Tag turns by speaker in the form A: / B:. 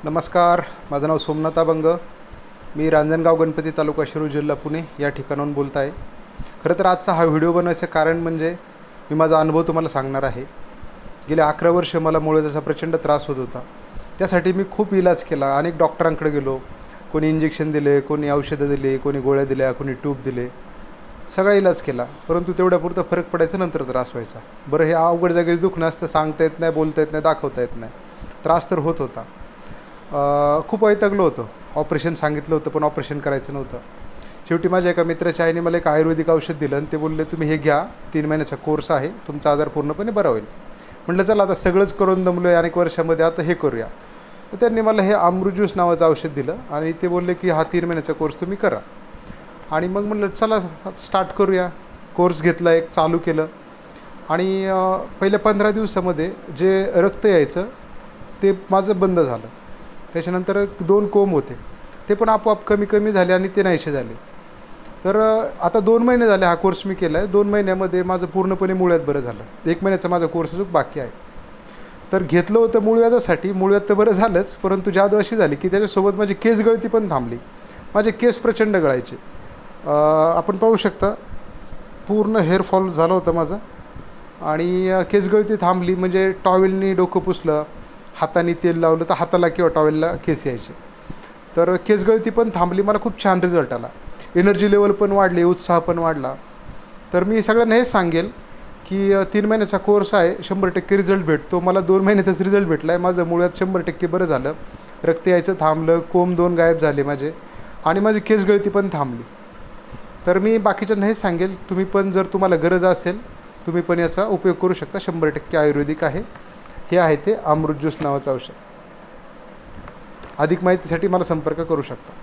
A: नमस्कार, माझं नाव सोमनाथ अभंग. मी रांजणगाव गणपती तालुका शिरूर जिल्हा पुणे या ठिकाणाहून बोलत आहे. खरं तर आजचा हा व्हिडिओ बनवायचं कारण म्हणजे मी माझा अनुभव तुम्हाला सांगणार आहे. गेले 11 वर्ष मला मुळव्याधाचा प्रचंड त्रास होत होता. त्यासाठी मी खूप इलाज केला. अनेक डॉक्टरांकडे गेलो. कोणी इंजेक्शन दिले, कोणी औषधं दिली, कोणी गोळ्या दिल्या, कोणी ट्यूब दिले. सगळा इलाज केला, परंतु तेवढ्यापुरतं फरक पडायचा, नंतर त्रास व्हायचा. बरं, हे अवघड जागेच दुखणं असतं, सांगता येत नाही, बोलता येत नाही, दाखवता येत नाही. त्रास तर होत होता. खूप वैतागलो होतो. ऑपरेशन सांगितलं होतं, पण ऑपरेशन करायचं नव्हतं. शेवटी माझ्या एका मित्राच्या आईने मला एक आयुर्वेदिक औषध दिलं आणि ते बोलले, तुम्ही हे घ्या, 3 महिन्याचा कोर्स आहे, तुमचा आजार पूर्णपणे बरा होईल. म्हटलं चला, आता सगळंच करून दमलो आहे अनेक वर्षामध्ये, आता हे करूया. तर त्यांनी मला हे अमृत ज्यूस नावाचं औषध दिलं आणि ते बोलले की हा 3 महिन्याचा कोर्स तुम्ही करा. आणि मग म्हटलं चला स्टार्ट करूया. कोर्स घेतला, एक चालू केलं आणि पहिल्या 15 दिवसामध्ये जे रक्त यायचं ते माझं बंद झालं. त्याच्यानंतर 2 कोंब होते, ते पण आपोआप कमी कमी झाले आणि ते नाहीसे झाले. तर आता 2 महिने झाले हा कोर्स मी केला आहे. 2 महिन्यामध्ये माझं पूर्णपणे मूळव्याध बरं झालं. 1 महिन्याचा माझा कोर्स अजून बाकी आहे. तर घेतलं होतं मूळव्याधासाठी. मूळव्याध तर बरं झालंच, परंतु जादू अशी झाली की त्याच्यासोबत माझी केस गळती पण थांबली. माझे केस प्रचंड गळायचे. आपण पाहू शकता, पूर्ण हेअरफॉल झाला होता माझा आणि केस गळती थांबली. म्हणजे टॉवेलनी डोकं पुसलं, हाताने तेल लावलं तर हाताला किंवा टॉवेलला केस यायचे. तर केस गळती पण थांबली. मला खूप छान रिझल्ट आला. एनर्जी लेवल पण वाढली, उत्साह पण वाढला. तर मी सगळ्यांना हेच सांगेल की 3 महिन्याचा कोर्स आहे, 100% रिझल्ट भेटतो. मला 2 महिन्यातच रिझल्ट भेटला आहे. माझं मूळव्याध 100% बरं झालं. रक्त यायचं थांबलं, कोंब 2 गायब झाले माझे आणि माझी केस गळती पण थांबली. तर मी बाकीच्यांना हेच सांगेल, तुम्ही पण जर तुम्हाला गरज असेल, तुम्ही पण याचा उपयोग करू शकता. 100% आयुर्वेदिक आहे. हे आहे ते अमृत ज्यूस नावाचं औषध. अधिक माहितीसाठी मला संपर्क करू शकता.